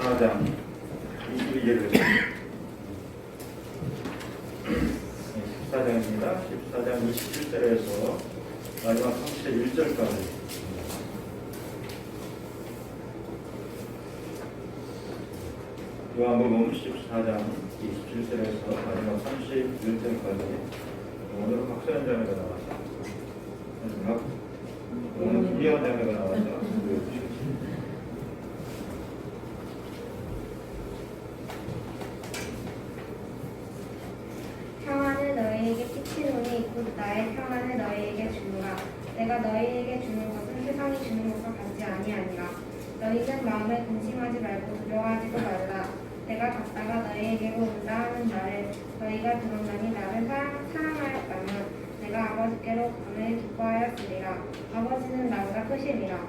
14장 22절을 14장입니다. 14장 27절에서 마지막 31절까지 요한복음 14장 27절에서 마지막 31절까지 오늘은 박서연 자매가 나와서 마지막 오늘 김예원 자매가 나와서 보여주시겠습니다. 평안을 너희에게 끼치노니 곧 나의 평안을 너희에게 주노라. 내가 너희에게 주는 것은 세상이 주는 것과 같지 아니하니라. 너희는 마음에 근심하지 말고 두려워하지도 말라. 내가 갔다가 너희에게로 온다 하는 말을 너희가 들었나니 나를 사랑하였다면 내가 아버지께로 감을 기뻐하였으리라. 아버지는 나보다 크심이라.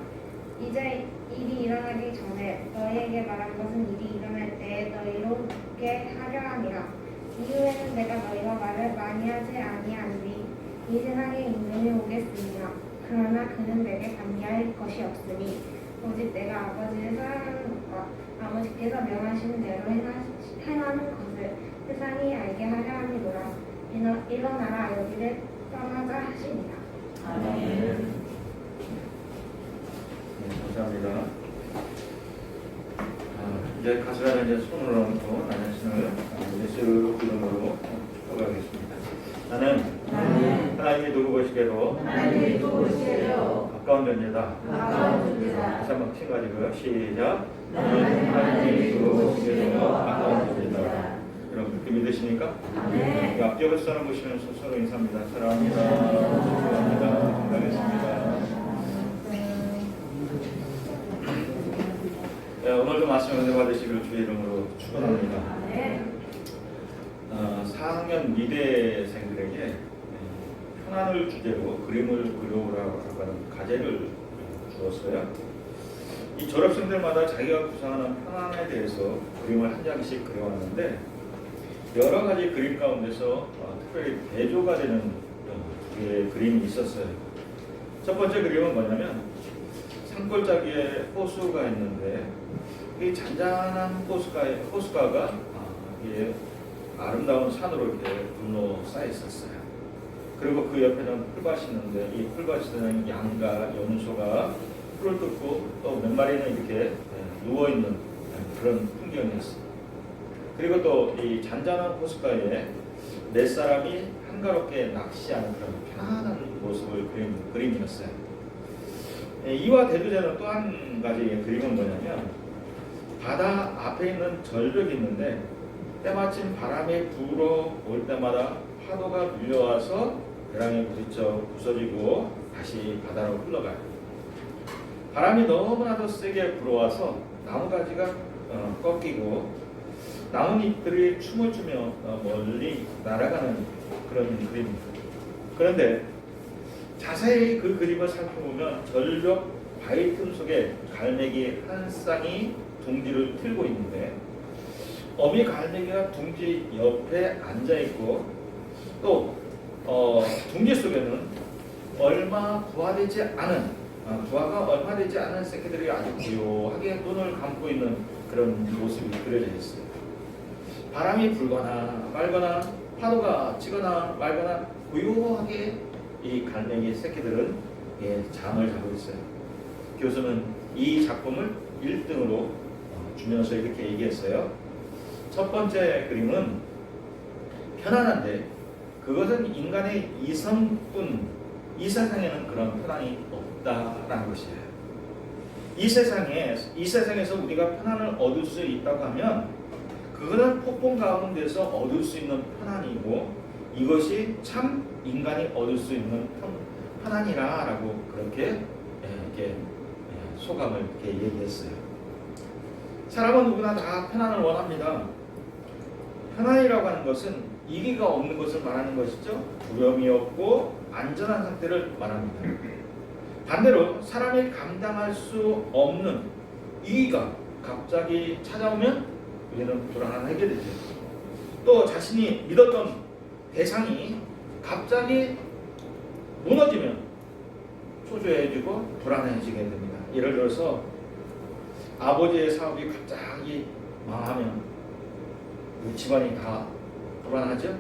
이제 일이 일어나기 전에 너희에게 말한 것은 일이 일어날 때에 너희로 듣게 하려 함이라. 이후에는 내가 너희와 말을 많이 하지 아니하리니 이 세상에 인생이 오겠으니라. 그러나 그는 내게 관계할 것이 없으니 오직 내가 아버지를 사랑하는 것과 아버지께서 명하신 대로 행하는 것을 세상이 알게 하려 함이로라. 일어나라 여기를 떠나자 하시니라. 아멘. 감사합니다. 이제 가수가 이제 손을 얹고 나는 신을 예수 이름으로 고백하겠습니다. 나는 하나님이 두고 보시기로 가까운 존재다. 다시 한번 마찬가지고요. 시작. 나는 하나님이 두고 보시기로 가까운 존재다. 여러분 그렇게 믿으십니까? 네. 앞뒤 사람 보시면서 서로 인사합니다. 사랑합니다. 축복합니다. 건강했습니다. 오늘도 말씀 은혜 받으시기를 주의 이름으로 축원합니다. 4학년 미대생들에게 평안을 주제로 그림을 그려오라고 하는 과제를 주었어요. 이 졸업생들마다 자기가 구상하는 평안에 대해서 그림을 한 장씩 그려왔는데 여러 가지 그림 가운데서 특별히 대조가 되는 그림이 있었어요. 첫 번째 그림은 뭐냐면 산골짜기에 호수가 있는데 이 잔잔한 호수가가 아름다운 산으로 이렇게 둘러싸여 있었어요. 그리고 그 옆에는 풀밭이 있는데 이 풀밭에는 양과 염소가 풀을 뜯고 또 몇 마리는 이렇게 누워 있는 그런 풍경이었어요. 그리고 또 이 잔잔한 호수가에 네 사람이 한가롭게 낚시하는 그런 편안한 모습을 그린 그림이었어요. 이와 대두되는 또 한 가지의 그림은 뭐냐면 바다 앞에 있는 절벽이 있는데 때마침 바람이 불어올 때마다 파도가 밀려와서 벼랑에 부딪혀 부서지고 다시 바다로 흘러가요. 바람이 너무나도 세게 불어와서 나무가지가 꺾이고 나뭇잎들이 춤을 추며 멀리 날아가는 그런 그림입니다. 그런데 자세히 그 그림을 살펴보면 절벽 바위 틈 속에 갈매기 한 쌍이 둥지를 틀고 있는데 어미 갈매기가 둥지 옆에 앉아있고 또 둥지 속에는 부화가 얼마 되지 않은 새끼들이 아주 고요하게 눈을 감고 있는 그런 모습이 그려져 있어요. 바람이 불거나 말거나 파도가 치거나 말거나 고요하게 이 갈매기 새끼들은 잠을 자고 있어요. 교수는 이 작품을 1등으로 주면서 이렇게 얘기했어요. 첫 번째 그림은 편안한데 그것은 인간의 이성뿐, 이 세상에는 그런 편안이 없다라는 것이에요. 이 세상에서 우리가 편안을 얻을 수 있다고 하면 그거는 폭풍 가운데서 얻을 수 있는 편안이고 이것이 참 인간이 얻을 수 있는 편안이라고 그렇게 소감을 이렇게 얘기했어요. 사람은 누구나 다 편안을 원합니다. 편안이라고 하는 것은 이기가 없는 것을 말하는 것이죠. 두려움이 없고 안전한 상태를 말합니다. 반대로 사람이 감당할 수 없는 이기가 갑자기 찾아오면 우리는 불안하게 되죠. 또 자신이 믿었던 대상이 갑자기 무너지면 초조해지고 불안해지게 됩니다. 예를 들어서 아버지의 사업이 갑자기 망하면 그 집안이 다 불안하죠.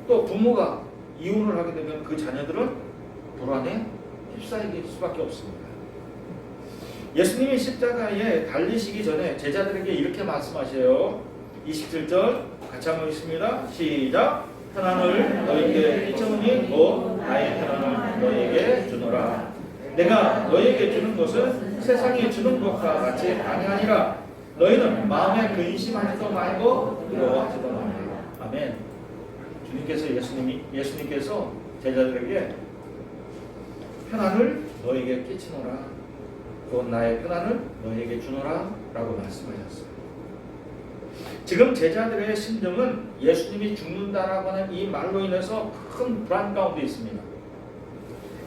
또 부모가 이혼을 하게 되면 그 자녀들은 불안에 휩싸이게 수밖에 없습니다. 예수님이 십자가에 달리시기 전에 제자들에게 이렇게 말씀하셔요. 27절 같이 한번 읽습니다. 시작. 편안을 너희에게 끼쳐오니 곧 나의 편안을 너희에게 주노라. 내가 너희에게 주는 것은 세상이 주는 것과 같이 아니하니라. 너희는 마음에 근심하지도 말고 두려워하지도 말라. 아멘. 예수님께서 제자들에게 편안을 너희에게 끼치노라. 곧 나의 편안을 너희에게 주노라 라고 말씀하셨어요. 지금 제자들의 심정은 예수님이 죽는다라고 하는 이 말로 인해서 큰 불안 가운데 있습니다.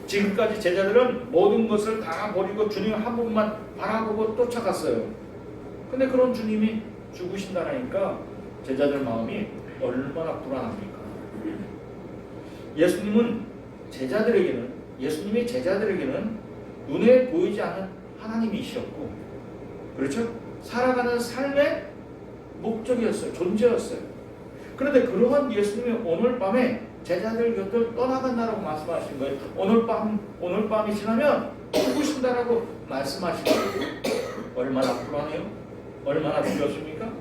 지금까지 제자들은 모든 것을 다 버리고 주님 한 분만 바라보고 쫓아갔어요. 근데 그런 주님이 죽으신다니까 제자들 마음이 얼마나 불안합니까? 예수님이 제자들에게는 눈에 보이지 않는 하나님이셨고, 그렇죠? 살아가는 삶의 목적이었어요. 존재였어요. 그런데 그러한 예수님이 오늘 밤에 제자들 곁을 떠나간다라고 말씀하신 거예요. 오늘 밤이 지나면 죽으신다라고 말씀하신 거예요. 얼마나 불안해요? 얼마나 두렵습니까?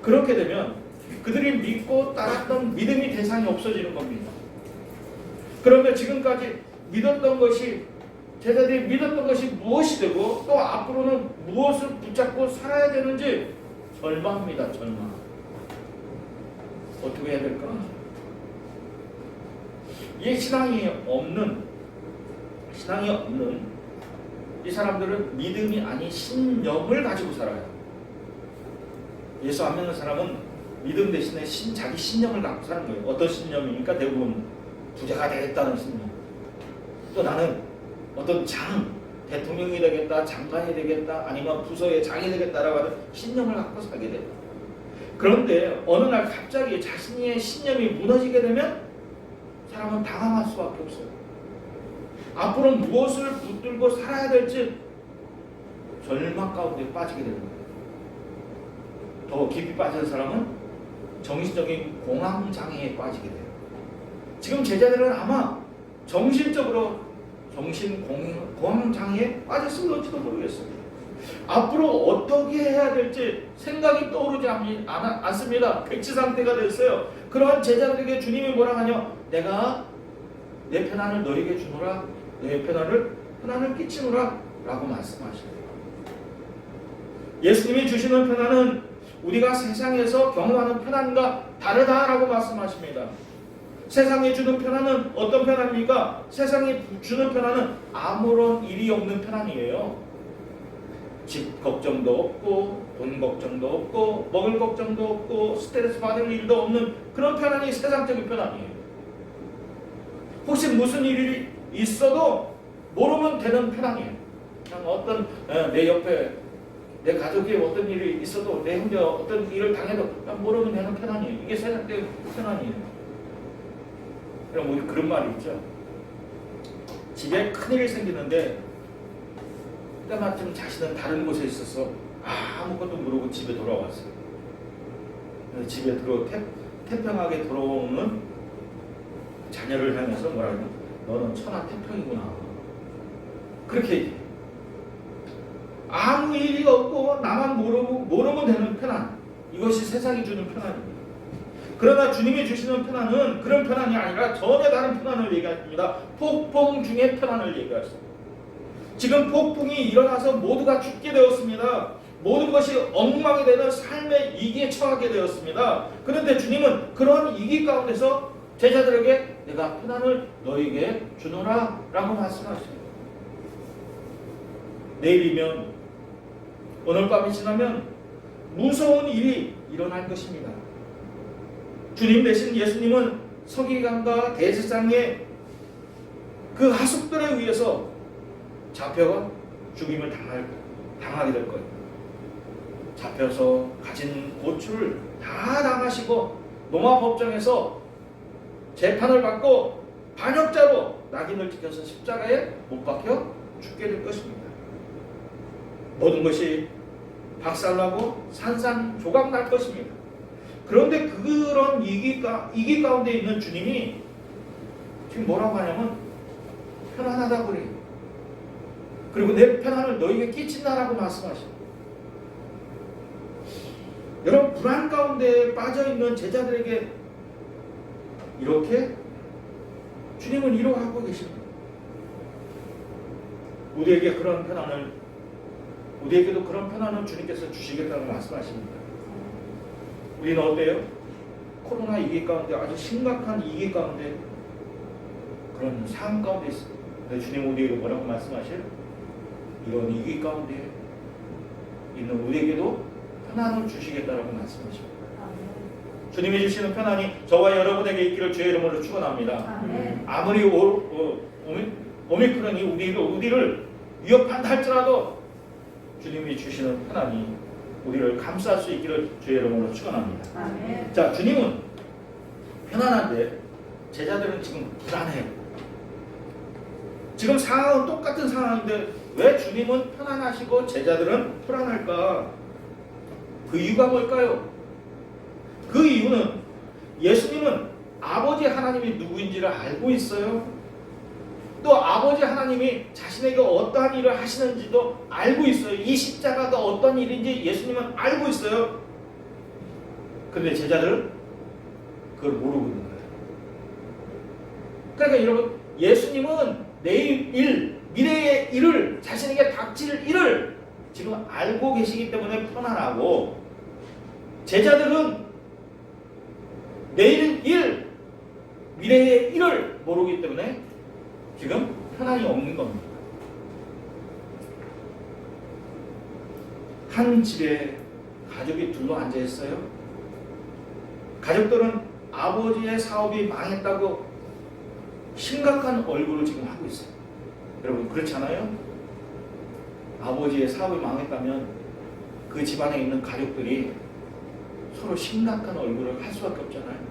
그렇게 되면 그들이 믿고 따랐던 믿음이 대상이 없어지는 겁니다. 그러면 지금까지 제자들이 믿었던 것이 무엇이 되고 또 앞으로는 무엇을 붙잡고 살아야 되는지 절망합니다. 절망. 어떻게 해야 될까? 이 신앙이 없는 이 사람들은 믿음이 아닌 신념을 가지고 살아요. 예수 안 믿는 사람은 믿음 대신에 자기 신념을 갖고 사는 거예요. 어떤 신념입니까? 대부분 부자가 되겠다는 신념. 또 나는 어떤 대통령이 되겠다, 장관이 되겠다, 아니면 부서의 장이 되겠다라고 하는 신념을 갖고 살게 돼요. 그런데 어느 날 갑자기 자신의 신념이 무너지게 되면 사람은 당황할 수밖에 없어요. 앞으로 무엇을 붙들고 살아야 될지 절망 가운데 빠지게 되는 거예요. 더 깊이 빠진 사람은 정신적인 공황장애에 빠지게 돼요. 지금 제자들은 아마 정신적으로 공황장애에 빠졌을지도 모르겠어요. 앞으로 어떻게 해야 될지 생각이 떠오르지 않습니다. 백지 상태가 됐어요. 그러한 제자들에게 주님이 뭐라 하냐? 내가 내 편안을 너에게 주노라. 내 편안을 끼치노라 라고 말씀하시네요. 예수님이 주시는 편안은 우리가 세상에서 경험하는 편안과 다르다라고 말씀하십니다. 세상이 주는 편안은 어떤 편안입니까? 세상이 주는 편안은 아무런 일이 없는 편안이에요. 집 걱정도 없고 돈 걱정도 없고 먹을 걱정도 없고 스트레스 받을 일도 없는 그런 편안이 세상적인 편안이에요. 혹시 무슨 일이 있어도 모르면 되는 편안이에요. 그냥 어떤 내 옆에 내 가족이 어떤 일이 있어도 내 혼자 어떤 일을 당해도 그냥 모르면 되는 편안이에요. 이게 세상적인 편안이에요. 그럼 우리 그런 말이 있죠. 집에 큰일이 생기는데 때마침 자신은 다른 곳에 있어서 아무것도 모르고 집에 돌아왔어요. 그래서 집에 태평하게 돌아오는 자녀를 향해서 뭐라 하냐? 너는 천하태평이구나. 그렇게 얘기해요. 아무 일이 없고 나만 모르면 되는 편안. 이것이 세상이 주는 편안입니다. 그러나 주님이 주시는 편안은 그런 편안이 아니라 전혀 다른 편안을 얘기합니다. 폭풍 중에 편안을 얘기하십니다. 지금 폭풍이 일어나서 모두가 죽게 되었습니다. 모든 것이 엉망이 되는 삶의 위기에 처하게 되었습니다. 그런데 주님은 그런 위기 가운데서 제자들에게 내가 편안을 너에게 주노라 라고 말씀하십니다. 내일이면 오늘 밤이 지나면 무서운 일이 일어날 것입니다. 주님 대신 예수님은 서기관과 대제사장의 그 하숙들에 의해서 잡혀가 죽임을 당하게 될 거예요. 잡혀서 가진 고초를 다 당하시고 로마 법정에서 재판을 받고 반역자로 낙인을 찍혀서 십자가에 못 박혀 죽게 될 것입니다. 모든 것이 박살나고 산산조각 날 것입니다. 그런데 그런 위기 가운데 있는 주님이 지금 뭐라고 하냐면 편안하다고 그래요. 그리고 내 편안을 너에게 끼친다라고 말씀하십니다. 여러분, 불안 가운데 빠져있는 제자들에게 이렇게 주님은 위로하고 계십니다. 우리에게도 그런 편안을 주님께서 주시겠다고 말씀하십니다. 우리는 어때요? 코로나 위기 가운데, 아주 심각한 위기 가운데, 그런 상황 가운데 있습니다. 근데 주님 우리에게 뭐라고 말씀하실? 이런 위기 가운데 있는 우리에게도 편안을 주시겠다라고 말씀하십니다. 주님이 주시는 편안이 저와 여러분에게 있기를 주의 이름으로 축원합니다. 아무리 오미크론이 우리를 위협한다 할지라도 주님이 주시는 편안이 우리를 감쌀 수 있기를 주의 이름으로 축원합니다. 자, 주님은 편안한데 제자들은 지금 불안해요. 지금 상황은 똑같은 상황인데 왜 주님은 편안하시고 제자들은 불안할까? 그 이유가 뭘까요? 그 이유는 예수님은 아버지 하나님이 누구인지를 알고 있어요. 또 아버지 하나님이 자신에게 어떠한 일을 하시는지도 알고 있어요. 이 십자가가 어떤 일인지 예수님은 알고 있어요. 그런데 제자들은 그걸 모르고 있는 거예요. 그러니까 여러분, 예수님은 내일 일, 미래의 일을, 자신에게 닥칠 일을 지금 알고 계시기 때문에 편안하고, 제자들은 내일 일, 미래의 일을 모르기 때문에 지금 편안이 없는 겁니다. 한 집에 가족이 둘러 앉아 있어요. 가족들은 아버지의 사업이 망했다고 심각한 얼굴을 지금 하고 있어요. 여러분, 그렇지 않아요? 아버지의 사업이 망했다면 그 집안에 있는 가족들이 서로 심각한 얼굴을 할 수밖에 없잖아요.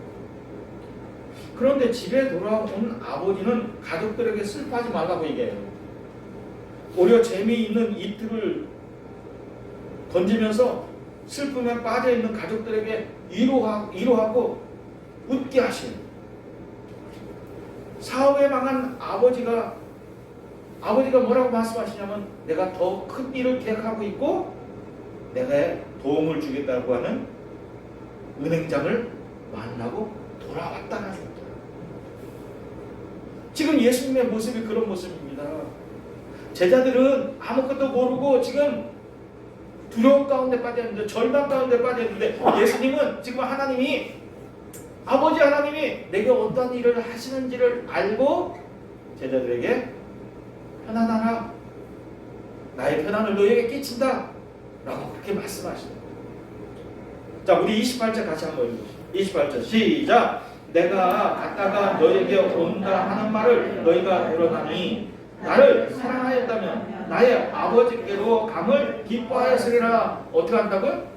그런데 집에 돌아온 아버지는 가족들에게 슬퍼하지 말라고 얘기해요. 오히려 재미있는 이틀을 던지면서 슬픔에 빠져있는 가족들에게 위로하고 웃게 하시는, 사업에 망한 아버지가 뭐라고 말씀하시냐면 내가 더 큰 일을 계획하고 있고 내가 도움을 주겠다고 하는 은행장을 만나고 돌아왔다는 거예요. 지금 예수님의 모습이 그런 모습입니다. 제자들은 아무것도 모르고 지금 두려움 가운데 빠졌는데, 절망 가운데 빠졌는데, 예수님은 지금 아버지 하나님이 내게 어떤 일을 하시는지를 알고 제자들에게 편안하라, 나의 편안을 너에게 끼친다 라고 그렇게 말씀하시는 거예요. 자, 우리 28절 같이 한번 읽어보시죠. 28절 시작. 내가 갔다가 너에게 온다 하는 말을 너희가 들었나니 나를 사랑하였다면 나의 아버지께로 감을 기뻐하였으리라. 어떻게 한다고요?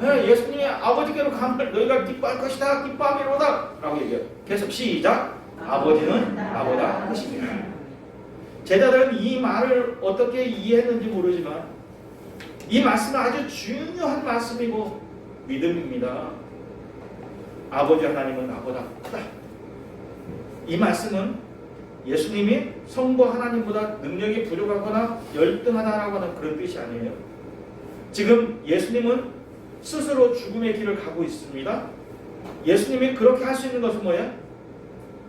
네, 예수님이 아버지께로 감을 너희가 기뻐할 것이다, 기뻐하리로다 라고 얘기해요. 계속 시작. 아버지는 나보다 크십니다. 제자들은 이 말을 어떻게 이해했는지 모르지만 이 말씀은 아주 중요한 말씀이고 믿음입니다. 아버지 하나님은 나보다 크다. 이 말씀은 예수님이 성부 하나님보다 능력이 부족하거나 열등하다라고 하는 그런 뜻이 아니에요. 지금 예수님은 스스로 죽음의 길을 가고 있습니다. 예수님이 그렇게 할 수 있는 것은 뭐예요?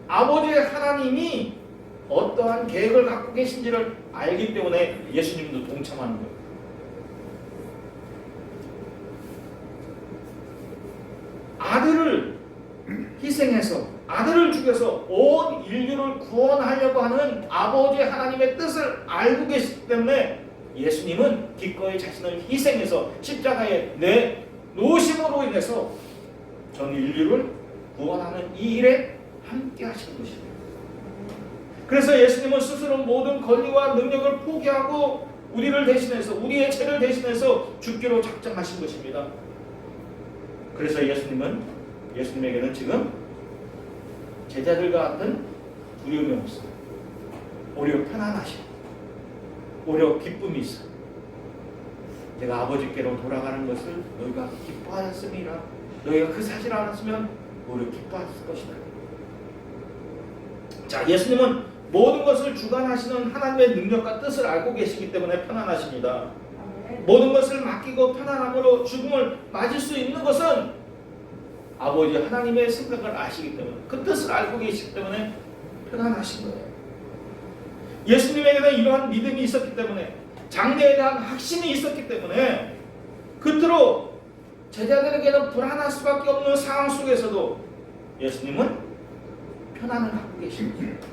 아버지 하나님이 어떠한 계획을 갖고 계신지를 알기 때문에 예수님도 동참하는 거예요. 아들을 희생해서, 아들을 죽여서 온 인류를 구원하려고 하는 아버지 하나님의 뜻을 알고 계시기 때문에 예수님은 기꺼이 자신을 희생해서 십자가에 내놓으심으로 인해서 전 인류를 구원하는 이 일에 함께 하시는 것입니다. 그래서 예수님은 스스로 모든 권리와 능력을 포기하고 우리를 대신해서, 우리의 죄를 대신해서 죽기로 작정하신 것입니다. 그래서 예수님에게는 지금 제자들과 같은 두려움이 없어요. 오히려 편안하시고 오히려 기쁨이 있어요. 내가 아버지께로 돌아가는 것을 너희가 기뻐하였음이라. 너희가 그 사실을 알았으면 오히려 기뻐했을 것이다. 자, 예수님은 모든 것을 주관하시는 하나님의 능력과 뜻을 알고 계시기 때문에 편안하십니다. 모든 것을 맡기고 편안함으로 죽음을 맞을 수 있는 것은 아버지 하나님의 생각을 아시기 때문에, 그 뜻을 알고 계시기 때문에 편안하신 거예요. 예수님에게는 이러한 믿음이 있었기 때문에, 장래에 대한 확신이 있었기 때문에, 끝으로 제자들에게는 불안할 수밖에 없는 상황 속에서도 예수님은 편안을 갖고 계십니다.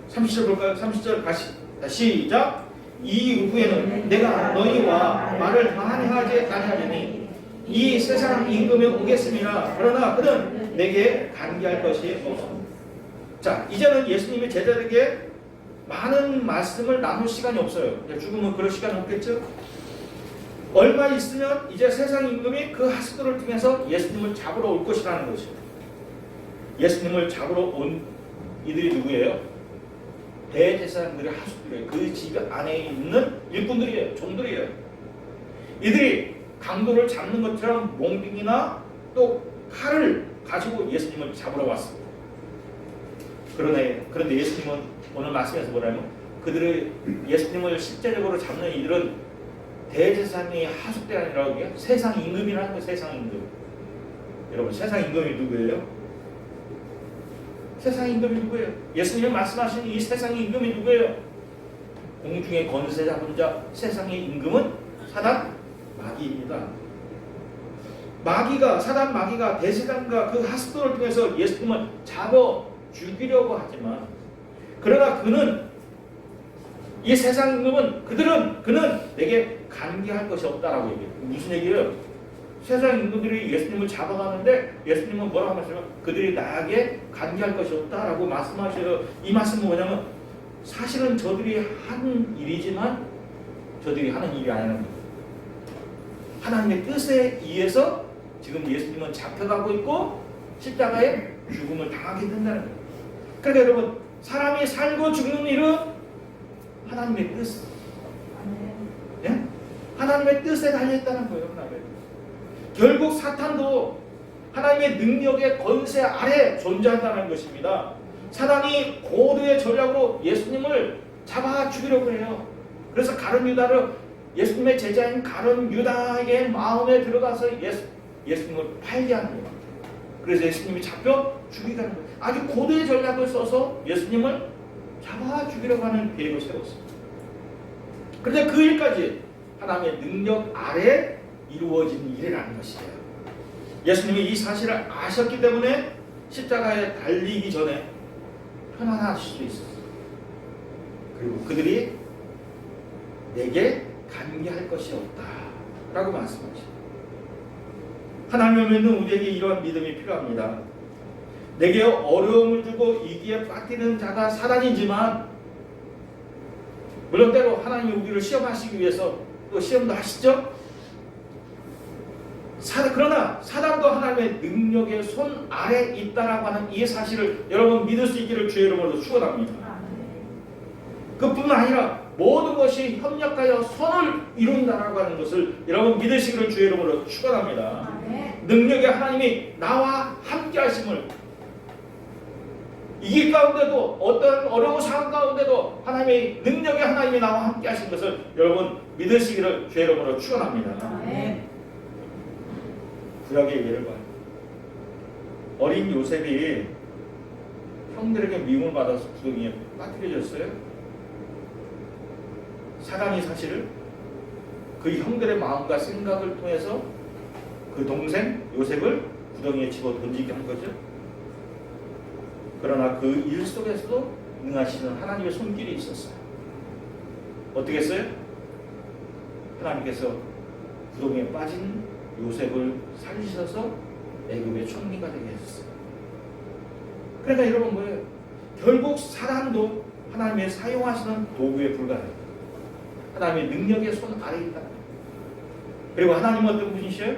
30절 볼까요? 30절 다시 시작. 이 후에는 내가 너희와 말을 더하니 하지 아니하리니 이 세상 임금이 오겠음이라. 그러나 그는 내게 간계할 것이 없어. 자, 이제는 예수님이 제자들에게 많은 말씀을 나눌 시간이 없어요. 죽으면 그럴 시간이 없겠죠? 얼마 있으면 이제 세상 임금이 그 하스들을 통해서 예수님을 잡으러 올 것이라는 것이죠. 예수님을 잡으러 온 이들이 누구예요? 대제사장들의 하수들이에요. 그 집 안에 있는 일꾼들이에요. 종들이에요. 이들이 강도를 잡는 것처럼 몽둥이나 또 칼을 가지고 예수님을 잡으러 왔습니다. 그런데 예수님은 오늘 말씀에서 뭐라면, 그들의 예수님을 실제적으로 잡는 이들은 대제사장의 하수들이 아니라 세상 임금이라는 거예요. 세상 임금. 여러분, 세상 임금이 누구예요? 세상 임금이 누구예요? 예수님이 말씀하신 이 세상의 임금이 누구예요? 공중의 권세 잡은 자, 세상의 임금은 사단 마귀입니다. 사단 마귀가 대제사장과 그 하스도를 통해서 예수님을 잡아 죽이려고 하지만, 그러나 이 세상 임금은 그는 내게 간계할 것이 없다라고 얘기해요. 무슨 얘기예요? 세상 임금들이 예수님을 잡아가는데 예수님은 뭐라고 하시냐면 그들이 나에게 간계할 것이 없다라고 말씀하셔요. 이 말씀은 뭐냐면 사실은 저들이 한 일이지만 저들이 하는 일이 아니라는 거예요. 하나님의 뜻에 의해서 지금 예수님은 잡혀가고 있고 십자가에 죽음을 당하게 된다는 거예요. 그러니까 여러분, 사람이 살고 죽는 일은 하나님의 뜻, 예? 하나님의 뜻에 달려있다는 거예요. 결국 사탄도 하나님의 능력의 권세 아래 존재한다는 것입니다. 사단이 고도의 전략으로 예수님을 잡아 죽이려고 해요. 그래서 가룟 유다를, 예수님의 제자인 가룟 유다에게 마음에 들어가서 예수님을 팔게 하는 거예요. 그래서 예수님이 잡혀 죽이게 하는 거예요. 아주 고도의 전략을 써서 예수님을 잡아 죽이려고 하는 계획을 세웠습니다. 그런데 그 일까지 하나님의 능력 아래 이루어진 일이라는 것이에요. 예수님이 이 사실을 아셨기 때문에 십자가에 달리기 전에 편안하실 수 있었어요. 그리고 그들이 내게 간계할 것이 없다 라고 말씀하시죠. 하나님을 믿는 우리에게 이러한 믿음이 필요합니다. 내게 어려움을 주고 이기에 빠뜨리는 자가 사단이지만, 물론 때로 하나님이 우리를 시험하시기 위해서 또 시험도 하시죠. 그러나 사단도 하나님의 능력의 손 아래 있다라고 하는 이 사실을 여러분 믿을 수 있기를 주의 이름으로 축원합니다. 그뿐만 아니라 모든 것이 협력하여 선을 이룬다라고 하는 것을 여러분 믿으시기를 주의 이름으로 축원합니다. 능력의 하나님이 나와 함께 하심을, 이 길 가운데도 어떤 어려운 상황 가운데도 하나님의 능력의 하나님이 나와 함께 하신 것을 여러분 믿으시기를 주의 이름으로 축원합니다. 구약의 예를 봐요. 어린 요셉이 형들에게 미움을 받아서 구덩이에 빠뜨려졌어요. 사단이 사실은 그 형들의 마음과 생각을 통해서 그 동생 요셉을 구덩이에 집어 던지게 한 거죠. 그러나 그 일 속에서도 능하시는 하나님의 손길이 있었어요. 어떻게 했어요? 하나님께서 구덩이에 빠진 요셉을 살리셔서 애굽의 총리가 되게 해주셨어요. 그러니까 여러분 뭐예요? 결국 사단도 하나님의 사용하시는 도구에 불과해요. 하나님의 능력의 손 아래에 있다. 그리고 하나님은 어떤 분이셔요?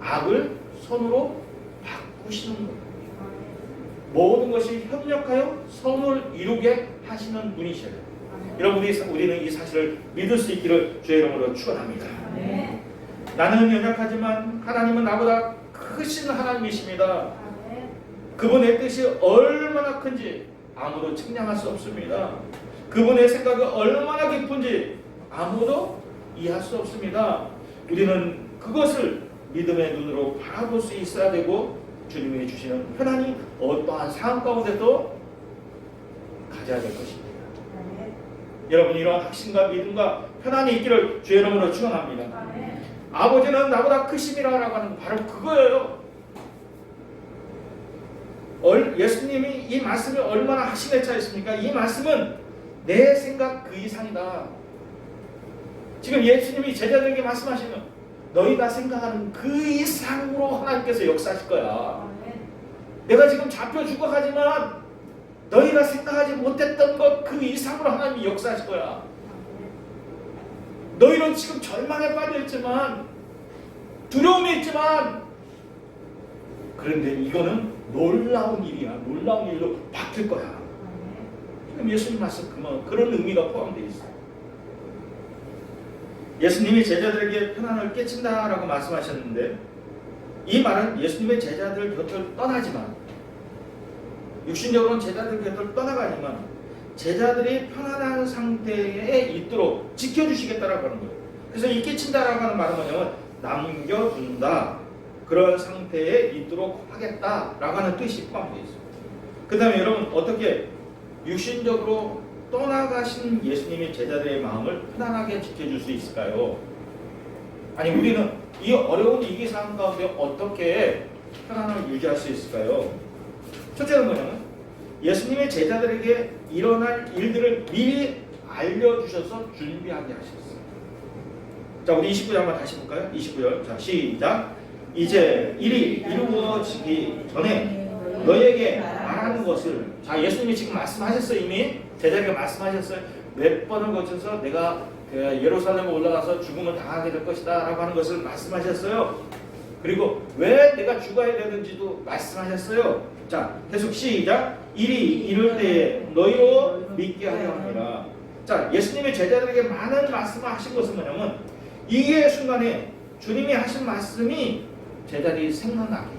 악을 선으로 바꾸시는 거예요. 모든 것이 협력하여 선을 이루게 하시는 분이셔요. 우리는 이 사실을 믿을 수 있기를 주의 이름으로 축원합니다. 나는 연약하지만 하나님은 나보다 크신 하나님이십니다. 그분의 뜻이 얼마나 큰지 아무도 측량할 수 없습니다. 그분의 생각이 얼마나 깊은지 아무도 이해할 수 없습니다. 우리는 그것을 믿음의 눈으로 바라볼 수 있어야 되고 주님이 주시는 편안히 어떠한 상황 가운데도 가져야 될 것입니다. 여러분 이런 확신과 믿음과 편안히 있기를 주의 이름으로 축원합니다. 아버지는 나보다 크심이라고 하는 바로 그거예요. 예수님이 이 말씀이 얼마나 하심에 차 있습니까? 이 말씀은 내 생각 그 이상이다. 지금 예수님이 제자들에게 말씀하시면 너희가 생각하는 그 이상으로 하나님께서 역사하실 거야. 내가 지금 잡혀 죽어가지만 너희가 생각하지 못했던 것 그 이상으로 하나님이 역사하실 거야. 너희는 지금 절망에 빠져 있지만 두려움이 있지만 그런데 이거는 놀라운 일이야. 놀라운 일로 바뀔 거야. 지금 예수님 말씀 그런 의미가 포함되어 있어요. 예수님이 제자들에게 편안을 깨친다라고 말씀하셨는데 이 말은 예수님의 제자들 곁을 떠나지만 육신적으로는 제자들 곁을 떠나가지만 제자들이 편안한 상태에 있도록 지켜주시겠다라고 하는 거예요. 그래서 이 깨친다라고 하는 말은 뭐냐면 남겨둔다. 그런 상태에 있도록 하겠다라고 하는 뜻이 포함되어 있습니다. 그 다음에 여러분 어떻게 육신적으로 떠나가신 예수님이 제자들의 마음을 편안하게 지켜줄 수 있을까요? 아니 우리는 이 어려운 위기 상황 가운데 어떻게 편안함을 유지할 수 있을까요? 첫째는 뭐냐면 예수님의 제자들에게 일어날 일들을 미리 알려주셔서 준비하게 하셨어요. 자 우리 29절 한번 다시 볼까요? 29절 자 시작. 이제 일이 이루어지기 전에 너희에게 말하는 것을 자 예수님이 지금 말씀하셨어요. 이미 제자에게 말씀하셨어요. 몇 번을 거쳐서 내가 예루살렘에 올라가서 죽음을 당하게 될 것이다 라고 하는 것을 말씀하셨어요. 그리고 왜 내가 죽어야 되는지도 말씀하셨어요. 자 계속 시작. 일이 이룰 때에 너희로 믿게 하려 합니다. 자 예수님의 제자들에게 많은 말씀을 하신 것은 뭐냐면 이게 순간에 주님이 하신 말씀이 제자들이 생각나게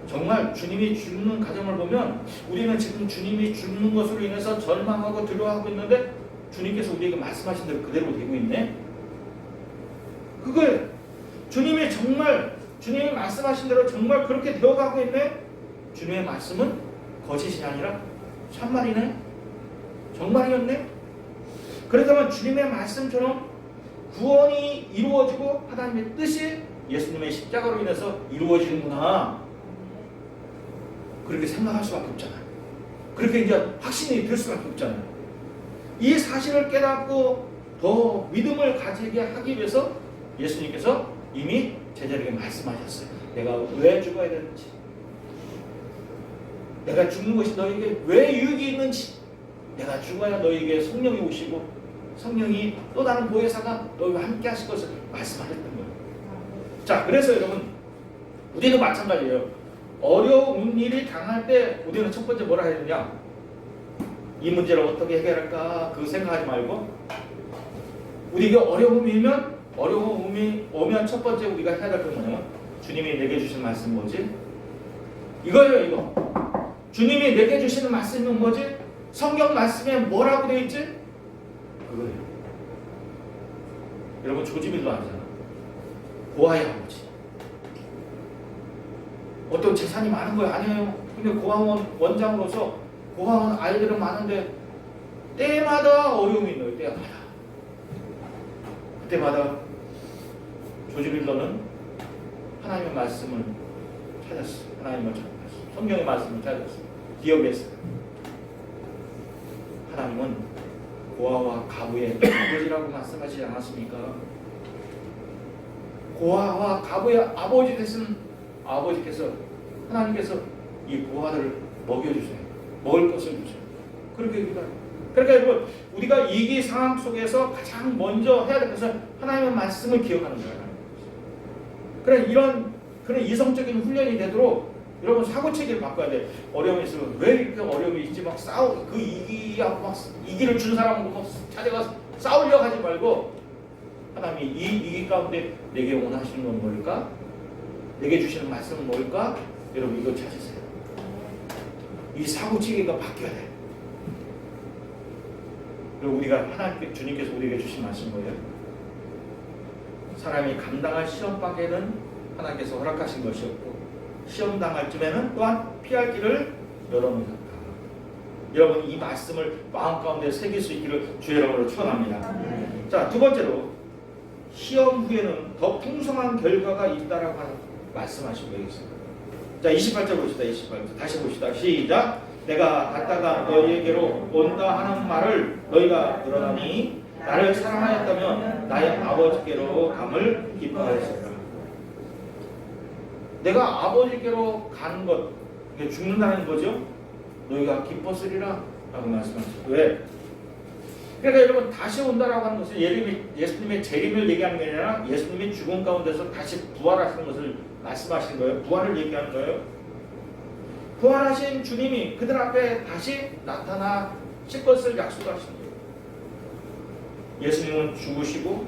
정말 주님이 죽는 과정을 보면 우리는 지금 주님이 죽는 것으로 인해서 절망하고 두려워하고 있는데 주님께서 우리에게 말씀하신 대로 그대로 되고 있네. 그걸 주님이 말씀하신 대로 정말 그렇게 되어가고 있네. 주님의 말씀은 거짓이 아니라 참말이네. 정말이었네. 그렇다면 주님의 말씀처럼 구원이 이루어지고 하나님의 뜻이 예수님의 십자가로 인해서 이루어지는구나. 그렇게 생각할 수밖에 없잖아요. 그렇게 이제 확신이 될 수밖에 없잖아요. 이 사실을 깨닫고 더 믿음을 가지게 하기 위해서 예수님께서 이미 제자들에게 말씀하셨어요. 내가 왜 죽어야 되는지, 내가 죽는 것이 너에게 왜 유익이 있는지, 내가 죽어야 너에게 성령이 오시고 성령이 또 다른 보혜사가 너희와 함께 하실 것을 말씀하셨던 거예요. 자, 그래서 여러분 우리도 마찬가지예요. 어려운 일이 당할 때 우리는 첫 번째 뭐라 해야 되냐? 이 문제를 어떻게 해결할까? 그거 생각하지 말고 우리에게 어려움이 오면 첫 번째 우리가 해야 될 건 뭐냐면 주님이 내게 주신 말씀 뭐지? 이거예요. 이거 주님이 내게 주시는 말씀은 뭐지? 성경 말씀에 뭐라고 되어 있지? 그거예요. 여러분 조지밀도 아니잖아. 고아의 아버지. 어떤 재산이 많은 거예요? 아니에요. 근데 고아원 원장으로서 고아원 아이들은 많은데 때마다 어려움이 있는 거예요. 그때마다 조지밀러는 하나님의 말씀을 찾았어요. 하나님을 찾았어요. 성경의 말씀을 찾았어요. 기억했어요. 하나님은 고아와 가부의 아버지라고 말씀하시지 않았습니까? 고아와 가부의 아버지 되신 아버지께서 하나님께서 이 고아들을 먹여주세요. 먹을 것을 주세요. 그렇게 얘기해요. 그러니까 여러분 우리가 위기 상황 속에서 가장 먼저 해야 될 것은 하나님의 말씀을 기억하는 거예요. 그런 이성적인 훈련이 되도록 여러분 사고체계를 바꿔야 돼. 어려움이 있으면 왜 이렇게 어려움이 있지 막 싸우 그 이기하고 막 이기를 준 사람하고 막 찾아가 싸우려고 하지 말고 하나님이 이 이기 가운데 내게 원하시는 건 뭘까? 내게 주시는 말씀은 뭘까? 여러분 이거 찾으세요. 이 사고체계가 바뀌어야 돼. 그리고 우리가 하나님께 주님께서 우리에게 주신 말씀 뭐예요? 사람이 감당할 시험 밖에는 하나님께서 허락하신 것이 없고 시험 당할 쯤에는 또한 피할 길을 열어놓으셨다. 여러분 이 말씀을 마음 가운데 새길 수 있기를 주의 이름으로 축원합니다. 자, 두 번째로 시험 후에는 더 풍성한 결과가 있다라고 말씀하시고 있습니다. 자, 28절 봅시다. 28절 다시 봅시다. 시작. 내가 갔다가 너희에게로 온다 하는 말을 너희가 들었나니 나를 사랑하였다면 나의 아버지께로 감을 기뻐하였으리라. 내가 아버지께로 가는 것, 이게 죽는다는 거죠. 너희가 기뻤으리라 라고 말씀하셨어요. 왜? 그러니까 여러분 다시 온다라고 하는 것은 예수님의 재림을 얘기하는 게 아니라 예수님이 죽음 가운데서 다시 부활하시는 것을 말씀하시는 거예요. 부활을 얘기하는 거예요. 부활하신 주님이 그들 앞에 다시 나타나실 것을 약속하신 거예요. 예수님은 죽으시고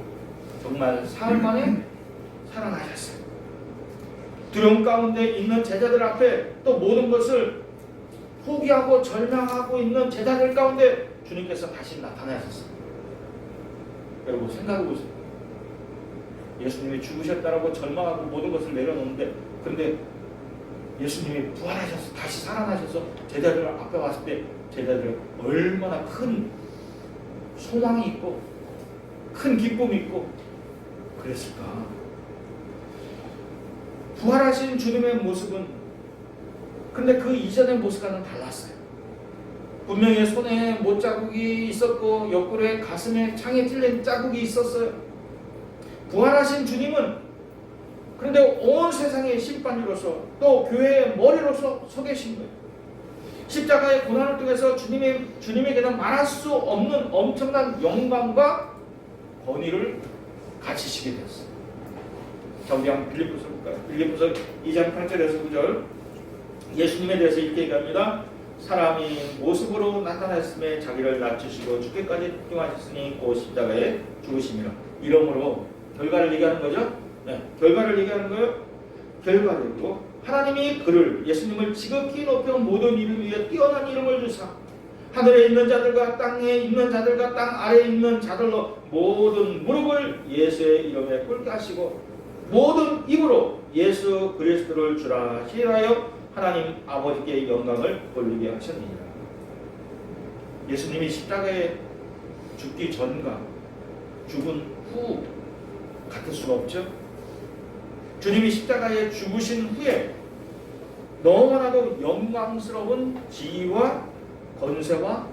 정말 사흘 만에 살아나셨어요. 두려움 가운데 있는 제자들 앞에 또 모든 것을 포기하고 절망하고 있는 제자들 가운데 주님께서 다시 나타나셨어요. 여러분 생각해 보세요. 예수님이 죽으셨다라고 절망하고 모든 것을 내려놓는데 그런데 예수님이 부활하셔서 다시 살아나셔서 제자들 앞에 왔을 때 제자들 얼마나 큰 소망이 있고 큰 기쁨이 있고 그랬을까? 부활하신 주님의 모습은 근데 그 이전의 모습과는 달랐어요. 분명히 손에 못자국이 있었고 옆구리에 가슴에 창에 찔린 자국이 있었어요. 부활하신 주님은 그런데 온 세상의 심판주로서 또 교회의 머리로서 서 계신 거예요. 십자가의 고난을 통해서 주님에게는 말할 수 없는 엄청난 영광과 권위를 가지시게 되었어요. 자, 우리 한번 빌립보서 볼까요? 빌립보서 2장 8절에서 9절 예수님에 대해서 이렇게 얘기합니다. 사람이 모습으로 나타났음에 자기를 낮추시고 죽기까지 행하셨으니 곧 십자가에 죽으심이라. 이러므로 결과를 얘기하는 거죠. 네, 결과를 얘기하는 거예요. 결과적으로 하나님이 그를 예수님을 지극히 높여 모든 이름 위에 뛰어난 이름을 주사 하늘에 있는 자들과 땅에 있는 자들과 땅 아래에 있는 자들로 모든 무릎을 예수의 이름에 꿇게 하시고 모든 입으로 예수 그리스도를 주라 시하여 하나님 아버지께 영광을 돌리게 하셨느니라. 예수님이 십자가에 죽기 전과 죽은 후 같을 수가 없죠. 주님이 십자가에 죽으신 후에 너무나도 영광스러운 지위와 권세와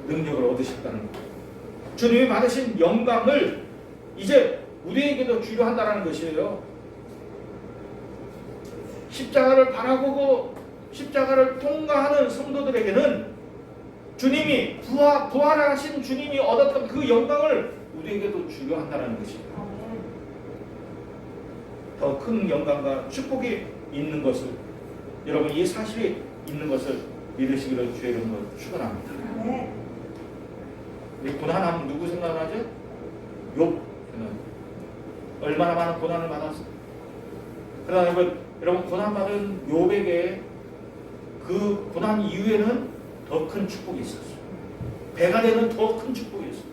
능력을 얻으셨다는 것. 주님이 받으신 영광을 이제 우리에게도 주려 한다는 것이에요. 십자가를 바라보고 십자가를 통과하는 성도들에게는 주님이 부활하신 주님이 얻었던 그 영광을 우리에게도 주려 한다는 것이에요. 더 큰 영광과 축복이 있는 것을 여러분 이 사실이 있는 것을 믿으시기를 주의 이름으로 축원합니다. 네. 우리 고난하면 누구 생각나죠? 욥 생각. 얼마나 많은 고난을 받았어. 그러나 여러분 고난받은 욥에게 그 고난 이후에는 더 큰 축복이 있었어요. 배가 되는 더 큰 축복이 있었어요.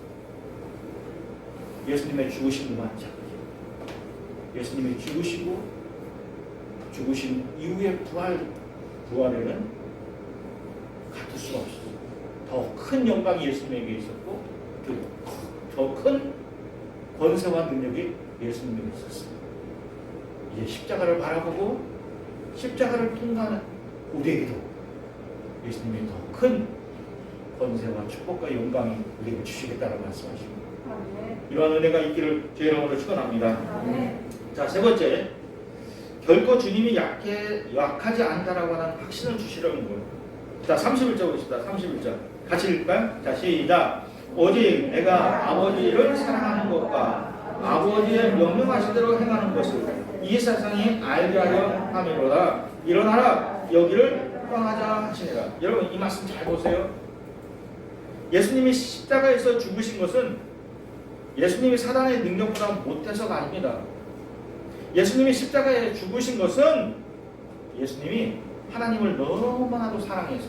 예수님의 죽으심도 마찬가지. 예수님이 죽으시고 죽으신 이후의 부활에는 같을 수가 없었어요. 더 큰 영광이 예수님에게 있었고 더 큰 권세와 능력이 예수님에게 있었어요. 이제 십자가를 바라보고 십자가를 통과하는 우리에게도 예수님이 더 큰 권세와 축복과 영광이 우리에게 주시겠다라고 말씀하십니다. 이러한 은혜가 있기를 주의 이름으로 축원합니다. 자, 세 번째, 결코 주님이 약하지 않다라고 하는 확신을 주시려는 거예요. 자, 31절 보십시다. 31절 같이 읽을까요? 자, 시작. 오직 내가 아버지를 사랑하는 것과 아버지의 명령하신 대로 행하는 것을 이 세상이 알게 하려 함이로다. 일어나라 여기를 떠나자 하시니라. 여러분 이 말씀 잘 보세요. 예수님이 십자가에서 죽으신 것은 예수님이 사단의 능력보다 못해서가 아닙니다. 예수님이 십자가에 죽으신 것은 예수님이 하나님을 너무나도 사랑해서,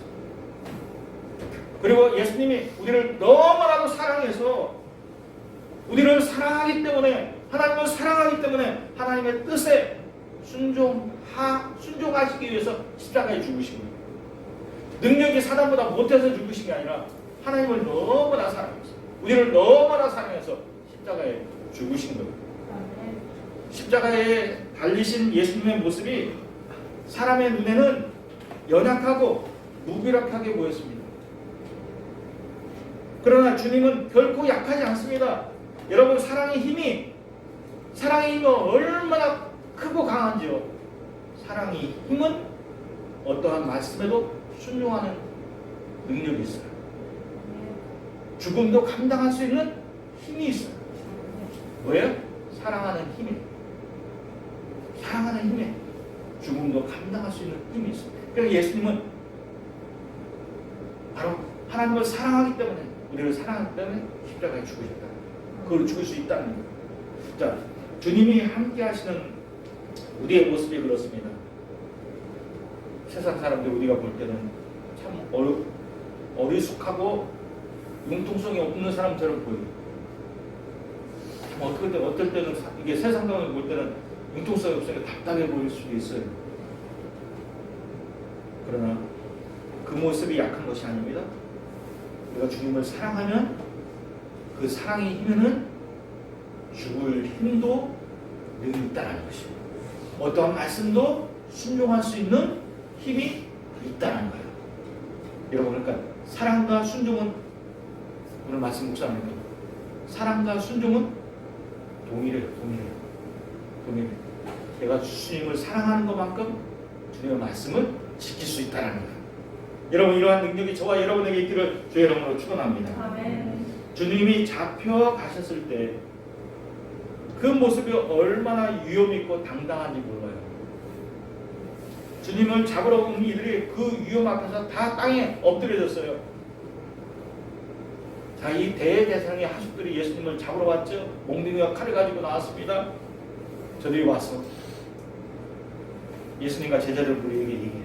그리고 예수님이 우리를 너무나도 사랑해서, 우리를 사랑하기 때문에, 하나님을 사랑하기 때문에 하나님의 뜻에 순종하시기 위해서 십자가에 죽으신 거예요. 능력이 사단보다 못해서 죽으신 게 아니라 하나님을 너무나 사랑해서, 우리를 너무나 사랑해서 십자가에 죽으신 거예요. 십자가에 달리신 예수님의 모습이 사람의 눈에는 연약하고 무기력하게 보였습니다. 그러나 주님은 결코 약하지 않습니다. 여러분 사랑의 힘이 얼마나 크고 강한지요. 사랑의 힘은 어떠한 말씀에도 순종하는 능력이 있어요. 죽음도 감당할 수 있는 힘이 있어요. 뭐예요? 사랑하는 힘이. 사랑하는 힘에 죽음도 감당할 수 있는 힘이 있어요. 그래서 예수님은 바로 하나님을 사랑하기 때문에, 우리를 사랑하기 때문에 십자가에 죽으셨다. 그걸 죽을 수 있다는 거예요. 자, 주님이 함께 하시는 우리의 모습이 그렇습니다. 세상 사람들 우리가 볼 때는 참 어리숙하고 융통성이 없는 사람처럼 보여요. 어떨 때는 이게 세상 사람을 볼 때는 융통성이 없으니까 답답해 보일 수도 있어요. 그러나 그 모습이 약한 것이 아닙니다. 우리가 주님을 사랑하면 그 사랑의 힘에는 죽을 힘도 늘 있다는 것입니다. 어떠한 말씀도 순종할 수 있는 힘이 있다는 거예요. 여러분, 그러니까 사랑과 순종은, 오늘 말씀 묵상합니다. 사랑과 순종은 동일해요. 내가 주님을 사랑하는 것만큼 주님의 말씀을 지킬 수 있다는 거예요. 여러분, 이러한 능력이 저와 여러분에게 있기를 주의 이름으로 축원합니다. 아멘. 주님이 잡혀가셨을 때 그 모습이 얼마나 위험 있고 당당한지 몰라요. 주님을 잡으러 온 이들이 그 위험 앞에서 다 땅에 엎드려졌어요. 자, 이 대대상의 하숙들이 예수님을 잡으러 왔죠. 몽둥이와 칼을 가지고 나왔습니다. 저들이 와서 예수님과 제자들 우리에게 얘기해요.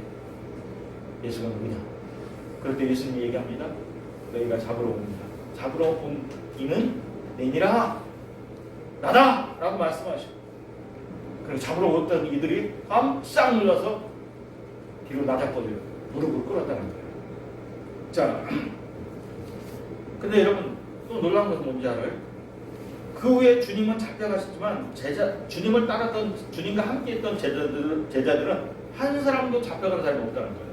예수가 누구냐? 그럴 때 예수님이 얘기합니다. 너희가 잡으러 옵니다. 잡으러 온 이는 내니라, 나다! 라고 말씀하시고, 그리고 잡으러 왔던 이들이 깜짝 놀라서 뒤로 나자빠져요. 무릎을 꿇었다는 거예요. 자, 근데 여러분 또 놀라운 것은 뭔지 알아요? 그 후에 주님은 잡혀가셨지만 주님을 따랐던, 주님과 함께 했던 제자들은 한 사람도 잡혀간 사람이 없다는 거예요.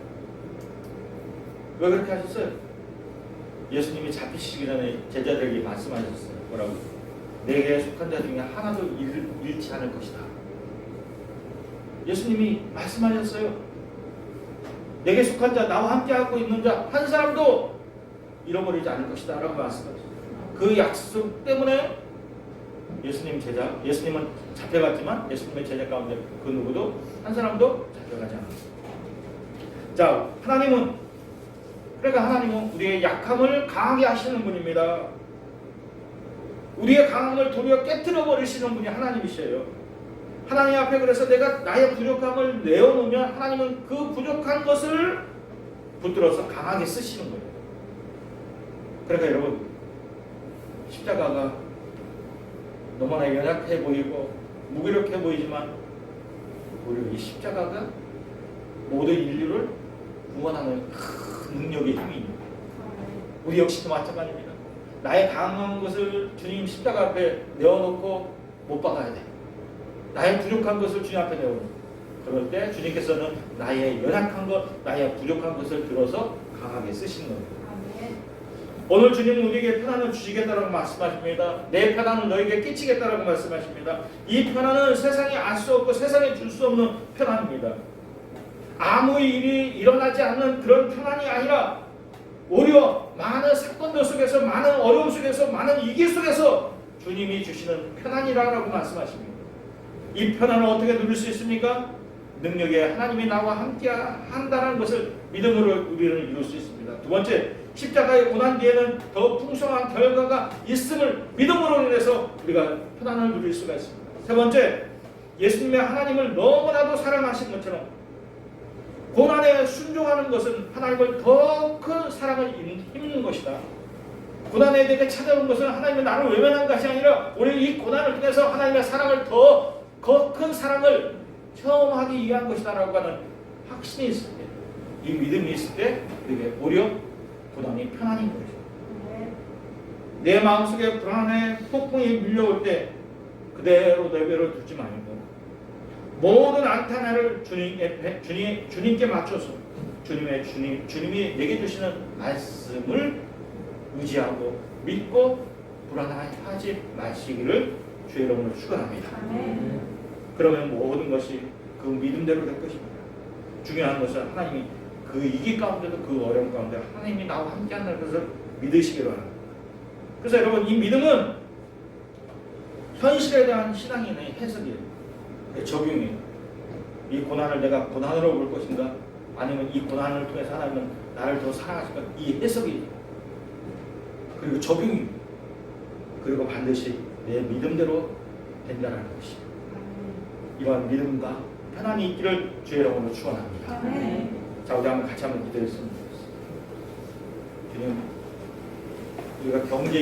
왜 그렇게 하셨어요? 예수님이 잡히시기 전에 제자들에게 말씀하셨어요. 뭐라고? 내게 속한 자 중에 하나도 잃지 않을 것이다. 예수님이 말씀하셨어요. 내게 속한 자, 나와 함께하고 있는 자 한 사람도 잃어버리지 않을 것이다 라고 말씀하셨어요. 그 약속 때문에 예수님은 잡혀갔지만 예수님의 제자 가운데 그 누구도 한 사람도 잡혀가지 않았어요. 자, 하나님은 우리의 약함을 강하게 하시는 분입니다. 우리의 강함을 도리어 깨트려 버리시는 분이 하나님이셔요. 하나님 앞에 그래서 내가 나의 부족함을 내어놓으면 하나님은 그 부족한 것을 붙들어서 강하게 쓰시는 거예요. 그러니까 여러분, 십자가가 너무나 연약해 보이고 무기력해 보이지만 오히려 이 십자가가 모든 인류를 구원하는 큰 능력의 힘이 있는 거예요. 우리 역시도 마찬가지입니다. 나의 강한 것을 주님 십자가 앞에 내어놓고 못 박아야 돼. 나의 부족한 것을 주님 앞에 내어놓고, 그럴 때 주님께서는 나의 연약한 것, 나의 부족한 것을 들어서 강하게 쓰시는 겁니다. 오늘 주님은 우리에게 편안을 주시겠다라고 말씀하십니다. 내 편안은 너에게 끼치겠다라고 말씀하십니다. 이 편안은 세상에 알 수 없고 세상에 줄 수 없는 편안입니다. 아무 일이 일어나지 않는 그런 편안이 아니라 오히려 많은 사건들 속에서, 많은 어려움 속에서, 많은 위기 속에서 주님이 주시는 편안이라고 말씀하십니다. 이 편안을 어떻게 누릴 수 있습니까? 능력에 하나님이 나와 함께 한다는 것을 믿음으로 우리는 이룰 수 있습니다. 두 번째, 십자가의 고난 뒤에는 더 풍성한 결과가 있음을 믿음으로 인해서 우리가 편안을 누릴 수가 있습니다. 세 번째, 예수님의 하나님을 너무나도 사랑하신 것처럼 고난에 순종하는 것은 하나님을 더 큰 사랑을 힘입는 것이다. 고난에 대해 찾아온 것은 하나님이 나를 외면한 것이 아니라 우리 이 고난을 통해서 하나님의 사랑을 더 큰 사랑을 체험하기 위한 것이다라고 하는 확신이 있을 때, 이 믿음이 있을 때 우리에게 오히려 고난이 편안인 거죠. 내 마음속에 불안의 폭풍이 밀려올 때 그대로 내버려 두지 말고 모든 안타나를 주님께 맞춰서 주님이 내게 주시는 말씀을 의지하고 믿고 불안하지 마시기를 주의 이름으로 축원합니다. 그러면 모든 것이 그 믿음대로 될 것입니다. 중요한 것은 하나님이 그 위기 가운데도 그 어려움 가운데 하나님이 나와 함께한다는 것을 믿으시기로 합니다. 그래서 여러분, 이 믿음은 현실에 대한 신앙의 해석이에요. 적용이에요. 이 고난을 내가 고난으로 볼 것인가, 아니면 이 고난을 통해서 하나님은 나를 더 사랑하실까, 이 해석이 그리고 적용입니다. 그리고 반드시 내 믿음대로 된다는 것입니다. 이러한 믿음과 편안히 있기를 주의 이름으로 축원합니다. 자, 우리 한번 같이 한번 기도했으면 좋겠습니다. 주님, 우리가 경제